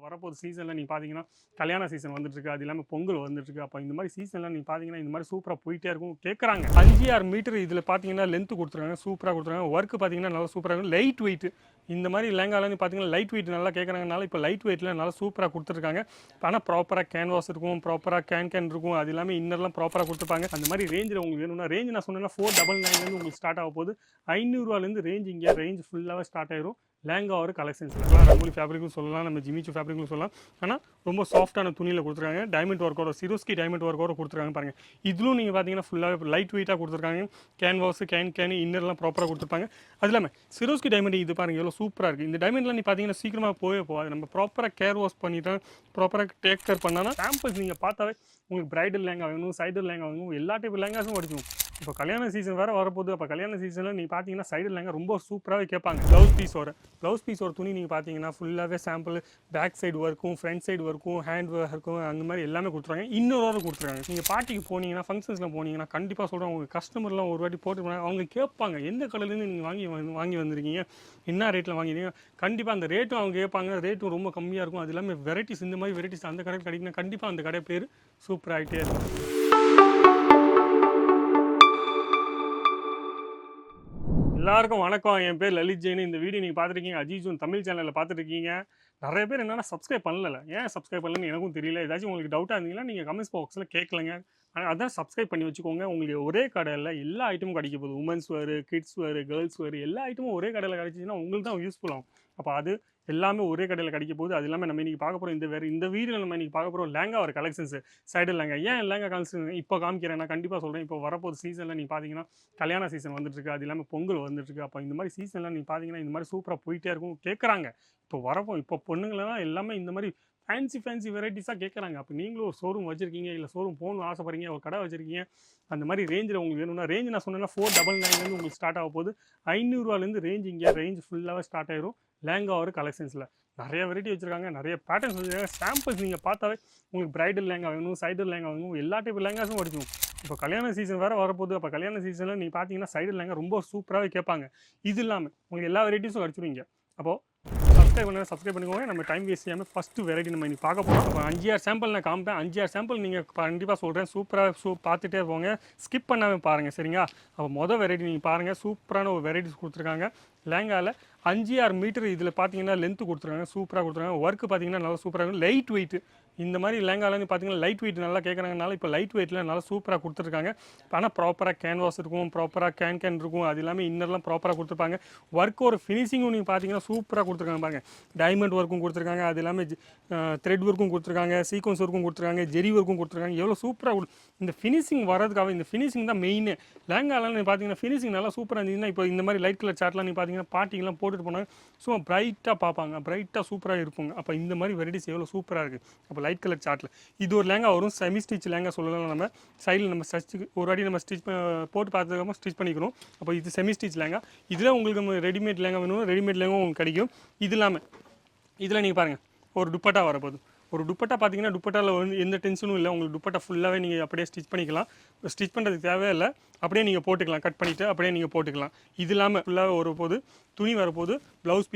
வரப்போது சீசனில் நீங்கள் பார்த்தீங்கன்னா கல்யாண சீசன் வந்துட்டுருக்கு, அது இல்லாமல் பொங்கல் வந்துட்டுருக்கு. அப்போ இந்த மாதிரி சீசனில் நீங்கள் பார்த்தீங்கன்னா இந்த மாதிரி சூப்பராக போயிட்டே இருக்கும். கேட்குறாங்க 5-6 மீட்டர் இதில் பார்த்தீங்கன்னா லென்த்து கொடுத்துருக்காங்க, சூப்பராக கொடுத்துருக்காங்க. ஒர்க்கு பார்த்தீங்கன்னா நல்லா சூப்பராக இருக்கும். லைட் வெயிட் இந்த மாதிரி லேங்காவில் பார்த்தீங்கன்னா லைட் வெயிட் நல்லா கேட்குறாங்கனால இப்போ லைட் வெயிட்டில் நல்லா சூப்பராக கொடுத்துருக்காங்க. ஆனால் ப்ராப்பராக கேன்வாஸ் இருக்கும், ப்ராப்பராக கேன் இருக்கும், அது இல்லாமல் இன்னர்லாம் ப்ராப்பராக கொடுத்துருப்பாங்க. அந்த மாதிரி ரேஞ்சில் உங்களுக்கு வேணும்னா ரேஞ்ச் நான் சொன்னேன்னா 499 உங்களுக்கு ஸ்டார்ட் ஆக போகுது. 500 ரேஞ்ச் இங்கே ரேஞ்ச் ஃபுல்லாகவே ஸ்டார்ட் ஆயிரும். லேங்கா ஒரு கலெக்ஷன்ஸில் ரங்கோலி ஃபேப்ரிக்கும் சொல்லலாம், நம்ம ஜிமிச்சு ஃபேப்ரிக்கும் சொல்லலாம். ஆனால் ரொம்ப சாஃப்டான துணியில் கொடுத்துருக்காங்க. டைமண்ட் ஒர்க்கோட சிரோஸ்கி டைமண்ட் ஒர்க்கோட கொடுத்துருக்காங்க பாருங்கள். இதுலும் நீங்கள் பார்த்தீங்கன்னா ஃபுல்லாகவே லைட் வெயிட்டாக கொடுத்துருக்காங்க. கேன்வாஸ் கேன் இன்னர்லாம் ப்ராப்பராக கொடுத்துருப்பாங்க. அது இல்லாமல் சிரோஸ்கி டைமண்ட் இது பாருங்கள் எவ்வளோ சூப்பராக இருக்குது. இந்த டைமண்ட்லாம் நீ பார்த்தீங்கன்னா சீக்கிரமாக போகாது. நம்ம ப்ராப்பராக கேர் வாஷ் பண்ணிட்டு ப்ராப்பராக டேக் கேர் பண்ணால் சாம்பிள்ஸ் நீங்கள் பார்த்தாவே உங்களுக்கு பிரைடல் லேங்கா வேணும், சைடல் லேங்கா வேணும், எல்லா டைப் லேங்காஸும் கிடைக்கும். இப்போ கல்யாண சீசன் வேறு வரப்போகுது. அப்போ கல்யாண சீசனில் நீங்கள் பார்த்தீங்கன்னா சைடு லேங்கா ரொம்ப சூப்பராகவே கேட்பாங்க. ப்ளவுஸ் பீஸோட துணி நீங்கள் பார்த்தீங்கன்னா ஃபுல்லாகவே சாம்பிள் பேக் சைடு ஒர்க்கும், ஃப்ரண்ட் சைடு ஒர்க்கும், ஹேண்ட் ஒர்க்கும், அந்த மாதிரி எல்லாமே கொடுத்துருவாங்க. இன்னொரு கொடுத்துருக்காங்க. நீங்கள் பார்ட்டிக்கு போனீங்கன்னா, ஃபங்க்ஷன்ஸில் போனீங்கன்னா கண்டிப்பாக சொல்கிறேன், உங்கள் கஸ்டமர்லாம் ஒரு வாட்டி போட்டு போனாங்க, அவங்க கேட்பாங்க எந்த கடையிலேருந்து நீங்கள் வாங்கி வந்திருக்கீங்க, என்ன ரேட்டில் வாங்கினீங்க. கண்டிப்பாக அந்த ரேட்டும் அவங்க கேட்பாங்க. ரேட்டும் ரொம்ப கம்மியாக இருக்கும். அது இல்லாமல் வெரைட்டிஸ் இந்த மாதிரி வெரைட்டிஸ் அந்த கடையில் கிடைக்குன்னா கண்டிப்பாக அந்த கடை பேர் சூப்பராகிட்டே இருக்கும். எல்லாருக்கும் வணக்கம். என் பேர் லலித் ஜெயின். இந்த வீடியோ நீங்கள் பார்த்துருக்கீங்க அஜிஜூன் தமிழ் சேனலில் பார்த்துருக்கீங்க. நிறைய பேர் என்னென்னா சப்ஸ்கிரைப் பண்ணல. ஏன் சப்ஸ்கிரைப் பண்ணலன்னு எனக்கும் தெரியல. ஏதாச்சும் உங்களுக்கு டவுட்டாக இருந்தீங்கன்னா நீங்கள் கமெண்ட்ஸ் பாக்ஸில் கேட்கலங்க. அதான் சப்ஸ்கிரைப் பண்ணி வச்சுக்கோங்க. உங்களுக்கு ஒரே கடையில் எல்லா ஐட்டமும் கிடைக்க போகுது. உமன்ஸ் வேறு, கிட்ஸ் வேறு, கேர்ள்ஸ் வேறு, எல்லா ஐட்டமும் ஒரே கடையில் கிடைச்சிச்சின்னா உங்களுக்கு தான் யூஸ்ஃபுல் ஆகும். அப்போ அது எல்லாமே ஒரே கடையில் கிடைக்க போகுது. அது இல்லாமல் நம்ம இன்றைக்கி பார்க்க போகிறோம் இந்த வீடியோவில் நம்ம இன்றைக்கி பார்க்க போகிறோம் லேங்கா ஒரு கலெக்ஷன்ஸ், சைடல் லேங்கா. ஏன் லேங்கா கலெக்ஷன் இப்போ காமிக்கிறேன், நான் கண்டிப்பாக சொல்கிறேன். இப்போ வரப்போது சீசனில் நீங்கள் பார்த்தீங்கன்னா கல்யாண சீசன் வந்துட்டுருக்கு, அது இல்லாமல் பொங்கல் வந்துட்டுருக்கு. அப்போ இந்த மாதிரி சீசனில் நீங்கள் பார்த்தீங்கன்னா இந்த மாதிரி சூப்பராக போயிட்டே இருக்கும். கேட்குறாங்க இப்போ பொண்ணுங்களெல்லாம் எல்லாமே இந்த மாதிரி ஃபேன்சி வெரைட்டிஸாக கேட்குறாங்க. அப்போ நீங்களும் ஒரு ஷோரூம் வச்சுருக்கீங்க, இல்லை ஷோரூம் போகணும்னு ஆசைப்படுறீங்க, ஒரு கடை வச்சுருக்கீங்க, அந்த மாதிரி ரேஞ்சில் உங்களுக்கு வேணும்னா ரேஞ்ச் நான் சொன்னேன்னா 499 உங்களுக்கு ஸ்டார்ட் ஆக போகுது. 500 ரேஞ்ச் இங்கே ரேஞ்ச் ஃபுல்லாகவே ஸ்டார்ட் ஆயிரும். லேங்கா ஒரு கலெக்ஷன்ஸில் நிறைய வெரைட்டி வச்சுருக்காங்க, நிறைய பேட்டர்ன்ஸ் வச்சுருக்காங்க. சாம்பிள்ஸ் நீங்கள் பார்த்தாவே உங்களுக்கு பிரைடல் லேங்கா வேணும், சைடல் லேங்கா வேணும், எல்லா டைப் லேங்காஸும் கிடைக்கும். இப்போ கல்யாண சீசன் வேறு வரப்போகுது. அப்போ கல்யாண சீசனில் நீங்கள் பார்த்தீங்கன்னா சைடல் லேங்கா ரொம்ப சூப்பராகவே கேட்பாங்க. இது இல்லாமல் உங்களுக்கு எல்லா வெரைட்டிஸும் கிடச்சிருவீங்க. அப்போது சப்ஸ்கிரைப் பண்ணிக்கோங்க. நம்ம டைம் வேஸ்ட் செய்யாமல் ஃபஸ்ட்டு வெரைட்டி நம்ம இன்றைக்கி பார்க்க போகிறோம். அப்போ 5-6 சாம்பிள் நான் காமிப்பேன். 5-6 சாம்பிள் நீங்கள் கண்டிப்பாக சொல்கிறேன், சூப்பராக பார்த்துட்டே போங்க, ஸ்கிப் பண்ணாமல் பாருங்கள், சரிங்களா? அப்போ மொதல் வெரைட்டி நீங்கள் பாருங்கள். சூப்பரான ஒரு வெரைட்டிஸ் கொடுத்துருக்காங்க. லேங்காவில் 5-6 மீட்டர் இதில் பார்த்தீங்கன்னா லென்த்து கொடுத்துருக்காங்க, சூப்பராக கொடுத்துருக்காங்க. ஒர்க்கு பார்த்தீங்கன்னா நல்லா சூப்பராக இருக்கும். லைட் வெயிட் இந்த மாதிரி லேங்காவில் பார்த்தீங்கன்னா லைட் வெயிட் நல்லா கேட்குறாங்கனால இப்போ லைட் வெயிட்டில் நல்லா சூப்பராக கொடுத்துருக்காங்க. ஆனால் ப்ராப்பராக கேன்வாஸ் இருக்கும், ப்ராப்பராக கேன் இருக்கும், அது இல்லாமல் இன்னர்லாம் ப்ராப்பராக கொடுத்துருப்பாங்க. ஒர்க்கு ஒரு ஃபினிஷிங்கும் நீங்கள் பார்த்தீங்கன்னா சூப்பராக கொடுத்துருக்காங்க பாருங்கள். டைமண்ட் ஒர்க்கும் கொடுத்துருக்காங்க, அது இல்லாமல் த்ரெட் ஒர்க்கும் கொடுத்துருக்காங்க, சீக்வன்ஸ் ஒர்க்கும் கொடுத்துருக்காங்க, ஜெரி ஒர்க்கும் கொடுத்துருக்காங்க. எவ்வளோ சூப்பராக இந்த ஃபினிஷிங் வரதுக்காக, இந்த ஃபினிஷிங் தான் மெயின். லேங்காலாம் நீங்கள் பார்த்தீங்கன்னா ஃபினிஷிங் நல்லா சூப்பராக இருந்துச்சுன்னா இப்போ இந்த மாதிரி லைட் கலர் சார்ட்லாம் நீங்கள் பார்த்தீங்கன்னா பார்ட்டிங்கெலாம் போட்டுட்டு போனாங்க, சும்மா பிரைட்டாக பார்ப்பாங்க, பிரைட்டாக சூப்பராக இருப்பாங்க. அப்போ இந்த மாதிரி வெரைட்டிஸ் எவ்வளோ சூப்பராக இருக்குது. அப்போ லைட் கலர் சார்ட்டில் இது ஒரு லேங்கா வரும். செமி ஸ்டிச் லேங்கா சொல்லலாம். நம்ம சைடில் நம்ம ஸ்டிச் ஒரு வாட்டி நம்ம ஸ்டிச் போட்டு பார்த்ததுக்கப்புறம் ஸ்டிச் பண்ணிக்கணும். அப்போ இது செமி ஸ்டிச் லேங்கா. இதில் உங்களுக்கு நம்ம ரெடிமேட் லேங்கா வேணும், ரெடிமேட் லேங்காவும் உங்களுக்கு கிடைக்கும். இது இல்லாமல் இதில் நீங்கள் பாருங்கள் ஒரு துப்பட்டா வரப்போகுது. ஒரு துப்பட்டா பார்த்தீங்கன்னா துப்பட்டாவில் வந்து எந்த டென்ஷனும் இல்லை. உங்களுக்கு துப்பட்டா ஃபுல்லாகவே நீங்கள் அப்படியே ஸ்டிச் பண்ணிக்கலாம். ஸ்டிச் பண்ணுறதுக்கு தேவையில்லை, அப்படியே நீங்கள் போட்டுக்கலாம். கட் பண்ணிவிட்டு அப்படியே நீங்கள் போட்டுக்கலாம். இது இல்லாமல் ஃபுல்லாக வரப்போது துணி வரப்போது ப்ளவுஸ்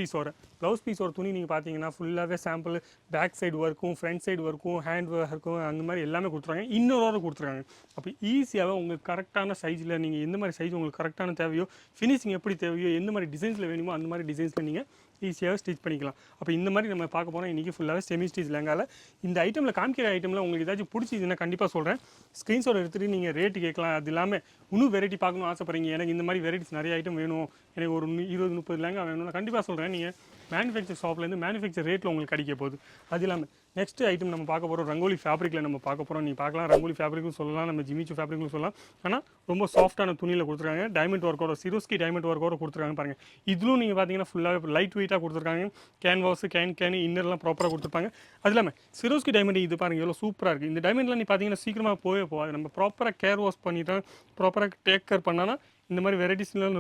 பீஸோட துணி நீங்கள் பார்த்தீங்கன்னா ஃபுல்லாகவே சாம்பிள் பேக் சைடு ஒர்க்கும், ஃப்ரண்ட் சைடு ஒர்க்கும், ஹேண்ட் ஒர்க்கும், அந்த மாதிரி எல்லாமே கொடுத்துருவாங்க. இன்னொரு கொடுத்துருக்காங்க. அப்போ ஈஸியாகவே உங்களுக்கு கரெக்டான சைஸில் நீங்கள் எந்த மாதிரி சைஸ் உங்களுக்கு கரெக்டான தேவையோ, ஃபினிஷிங் எப்படி தேவையோ, எந்த மாதிரி டிசைன்ஸில் வேணுமோ அந்த மாதிரி டிசைன்ஸில் நீங்கள் ஈஸியாக ஸ்டிச் பண்ணிக்கலாம். அப்போ இந்த மாதிரி நம்ம பார்க்க போனால் இன்றைக்கி ஃபுல்லாகவே செமி ஸ்டிச் லேங்காவில் இந்த ஐட்டமில் காமிக்கிற ஐட்டமில் உங்களுக்கு ஏதாச்சும் பிடிச்சிதுன்னா கண்டிப்பாக சொல்கிறேன், ஸ்க்ரீன்ஷாட் எடுத்துகிட்டு நீங்கள் ரேட்டு கேட்கலாம். அது இல்லாமல் இன்னும் வெரைட்டி பார்க்கணும் ஆசைப்படுறீங்க, எனக்கு இந்த மாதிரி வெரைட்டிஸ் நிறைய ஐட்டம் வேணும், எனக்கு ஒரு 20-30 லேங்கா வேணும்னா கண்டிப்பாக சொல்கிறேன். நீங்கள் மேனுஃபேக்சர் ஷாப்லேருந்து மேனுஃபேக்சர் ரேட்டில் உங்களுக்கு கிடைக்க போகுது. அது இல்லாமல் நெக்ஸ்ட் ஐட்டம் நம்ம பார்க்க போகிறோம் ரங்கோலி ஃபேப்ரிக்கில் நம்ம பார்க்க போகிறோம். நீ பார்க்கலாம், ரங்கோலி ஃபேப்ரிக்கும் சொல்லலாம், நம்ம ஜிமிச்சு ஃபேப்ரிக்கும் சொல்லலாம். ஆனால் ரொம்ப சாஃப்டான துணியில் கொடுத்துருக்காங்க. டைமண்ட் ஒர்க்கோட சிரோஸ்கி டைமண்ட் ஒர்க்கோட கொடுத்துருக்காங்க பாருங்கள். இதுலும் நீங்கள் பார்த்தீங்கன்னா ஃபுல்லாக லைட் வெயிட்டாக கொடுத்துருக்காங்க. கேன்வாஸ் கேன் இன்னர்லாம் ப்ராப்பராக கொடுத்துருப்பாங்க. அது இல்லாமல் சிரோஸ்கி டைமண்ட் இது பாருங்கள் எவ்வளோ சூப்பராக இருக்குது. இந்த டைமண்ட்லாம் நீ பார்த்தீங்கன்னா சீக்கிரமாக போகாது. நம்ம ப்ராப்பராக கேர் வாஷ் பண்ணிவிட்டு ப்ராப்பராக டேக் கேர் பண்ணால் இந்த மாதிரி வெரைட்டிஸ்லாம்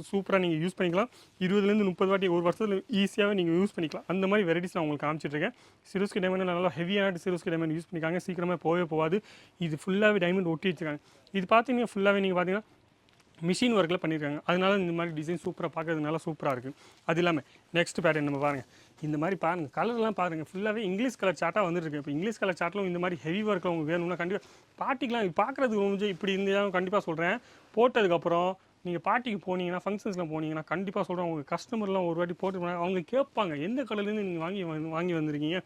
சூப்பராக நீங்கள் யூஸ் பண்ணிக்கலாம். 20-30 வாட்டி ஒரு வருஷத்தில் ஈஸியாகவே நீங்கள் யூஸ் பண்ணிக்கலாம். அந்த மாதிரி வெரைட்டிஸ் நான் உங்களுக்கு காமிச்சிட்ருக்கேன். சிரோஸ்கி டைமண்ட் நல்லா ஹெவியான சிரோஸ்கி டைமண்ட் யூஸ் பண்ணிக்காங்க. சீக்கிரமாக போகாது. இது ஃபுல்லாகவே டைமண்ட் ஒட்டி வச்சுருக்காங்க. இது பார்த்தீங்கன்னா ஃபுல்லாகவே நீங்கள் பார்த்தீங்கன்னா மிஷின் ஒர்க்கில் பண்ணியிருக்காங்க. அதனால இந்த மாதிரி டிசைன் சூப்பராக பார்க்கறதுனால சூப்பராக இருக்குது. அது இல்லாமல் நெக்ஸ்ட் பேட்டர்ன் நம்ம பாருங்கள். இந்த மாதிரி பாருங்கள், கலர்லாம் பாருங்கள், ஃபுல்லாகவே இங்கிலீஷ் கலர் சார்ட்டாக வந்துருக்கு. இப்போ இங்கிலீஷ் கலர் சார்ட்டிலும் இந்த மாதிரி ஹெவி ஒர்க்கில் உங்களுக்கு வேணும்னா கண்டிப்பாக பார்ட்டிக்கெலாம் பார்க்குறதுக்கு கொஞ்சம் இப்படி இருந்தாலும் கண்டிப்பாக சொல்கிறேன். போட்டதுக்கப்புறம் நீங்கள் பார்ட்டிக்கு போனீங்கன்னா, ஃபங்க்ஷன்ஸில் போனீங்கன்னா கண்டிப்பாக சொல்கிறேன், உங்கள் கஸ்டமர்லாம் ஒரு வாட்டி போட்டு போனால் அவங்க கேட்பாங்க, எந்த கலர்லேருந்து நீங்கள் வாங்கி வந்திருக்கீங்க,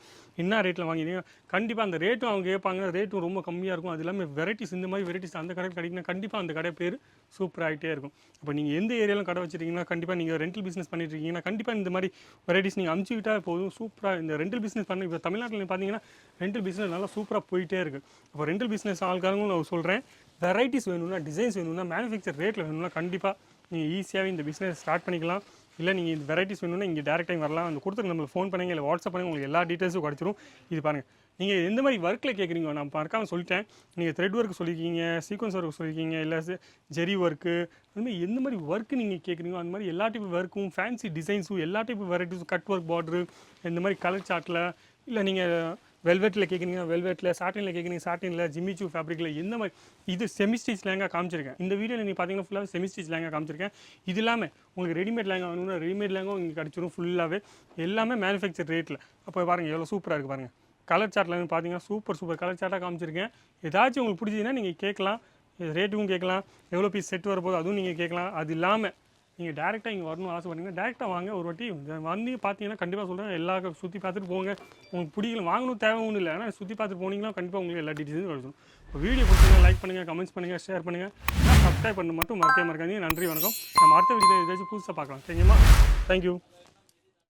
என்ன ரேட்டில் வாங்கிருக்கீங்க. கண்டிப்பாக அந்த ரேட்டும் அவங்க கேட்பாங்க. ரேட்டும் ரொம்ப கம்மியாக இருக்கும். அது இல்லாமல் வெரைட்டிஸ், இந்த மாதிரி வெரைட்டிஸ் அந்த கடையில் கிடைக்குன்னா கண்டிப்பாக அந்த கடை பேர் சூப்பராகிட்டே இருக்கும். இப்போ நீங்கள் எந்த ஏரியாவிலும் கடை வச்சுருக்கீங்கன்னா, கண்டிப்பாக நீங்கள் ரெண்டல் பிஸ்னஸ் பண்ணிட்டு இருக்கீங்கன்னா கண்டிப்பாக இந்த மாதிரி வெரைட்டிஸ் நீங்கள் அமுச்சுக்கிட்டால் போதும். சூப்பராக இந்த ரெண்டல் பிஸ்னஸ் பண்ணி இப்போ தமிழ்நாட்டில் பார்த்தீங்கன்னா ரெண்டல் பிஸ்னஸ் நல்லா சூப்பராக போயிட்டே இருக்குது. அப்போ ரெண்டல் பிஸ்னஸ் ஆள்காரங்களும் நான் சொல்கிறேன், வெரைட்டிஸ் வேணும்னா, டிசைன்ஸ் வேணும்னா, மேனுஃபேக்சர் ரேட்டில் வேணும்னா கண்டிப்பாக நீங்கள் ஈஸியாகவே இந்த பிஸ்னஸ் ஸ்டார்ட் பண்ணிக்கலாம். இல்லை நீங்கள் இந்த வெரைட்டிஸ் வேணும்னா இங்கே டேரெக்ட் டைம் வரலாம். அந்த கொடுத்துட்டு நம்மளுக்கு ஃபோன் பண்ணுங்க, இல்லை வாட்ஸ்அப் பண்ணுங்கள், உங்களுக்கு எல்லா டீட்டெயில்ஸும் கிடச்சிரும். இது பாருங்கள், நீங்கள் எந்த மாதிரி ஒர்க்கில் கேட்குறீங்க நான் மறக்காமல் சொல்லிட்டேன். நீங்கள் த்ரெட் ஒர்க் சொல்லியிருக்கீங்க, சீக்வன்ஸ் ஒர்க் சொல்லியிருக்கீங்க, இல்லை ஜெரி ஒர்க்கு, அதுமாதிரி எந்த மாதிரி ஒர்க்கு நீங்கள் கேட்குறீங்களோ அந்த மாதிரி எல்லா டைப் ஒர்க்கும், ஃபேன்சி டிசைன்ஸும், எல்லா டைப் வெரைட்டிஸும், கட் ஒர்க், பார்டரு, இந்த மாதிரி கலர் சார்ட்டில், இல்லை நீங்கள் வெல்வெட்டில் கேட்குறீங்க, வெல்வெட்டில், சாட்டினில் கேட்குறீங்க, சாட்டினில், ஜிம்மிச்சூ ஃபேப்ரிக்கில், எந்த மாதிரி இது செமி ஸ்டிச் லேங்கா காமிச்சிருக்கேன். இந்த வீடியோவில் நீங்கள் பார்த்தீங்கன்னா ஃபுல்லாக செமி ஸ்டிச் லேங்கா காமிச்சிருக்கேன். இது இல்லாமல் உங்களுக்கு ரெடிமேட் லேங்கா வேணும்னா ரெடிமேட் லேங்கும் இங்கே கிடச்சிரும். ஃபுல்லாகவே எல்லாமே மேனுஃபேக்சர் ரேட்டில். அப்போ பாருங்கள் எவ்வளோ சூப்பராக இருக்குது பாருங்கள். கலர் சார்ட்டில் பார்த்தீங்கன்னா சூப்பர் கலர் சார்ட்டாக காமிச்சிருக்கேன். ஏதாச்சும் உங்களுக்கு பிடிச்சதுன்னா நீங்கள் கேட்கலாம், ரேட்டுக்கும் கேட்கலாம், எவ்வளோ பீஸ் செட் வரப்போகுது அதுவும் நீங்கள் கேட்கலாம். அது இல்லாமல் நீங்கள் டேரெக்டாக இங்கே வரணும்னு ஆசைப்பட்டீங்கன்னா டேரெக்டாக வாங்க. ஒரு வாட்டி வந்து பார்த்தீங்கன்னா கண்டிப்பாக சொல்கிறேன், எல்லா சுற்றி பார்த்துட்டு போங்க. உங்களுக்கு பிடிக்கல வாங்கணும் தேவை ஒன்றும் இல்லை, ஆனால் சுற்றி பார்த்துட்டு போனீங்கன்னா கண்டிப்பாக உங்களுக்கு எல்லா டீட்டெயில்ஸும் கிடைக்கும். இப்போ வீடியோ பிடிச்சிங்கன்னா லைக் பண்ணுங்கள், கமெண்ட்ஸ் பண்ணுங்கள், ஷேர் பண்ணுங்கள், சப்ஸ்கிரைப் பண்ண மட்டும் மறக்காதீங்க. நன்றி, வணக்கம். நம்ம அடுத்த வீடியோ ஏதாச்சும் புதுசாக பார்க்கலாம். சரிங்கம்மா, தேங்க்யூ.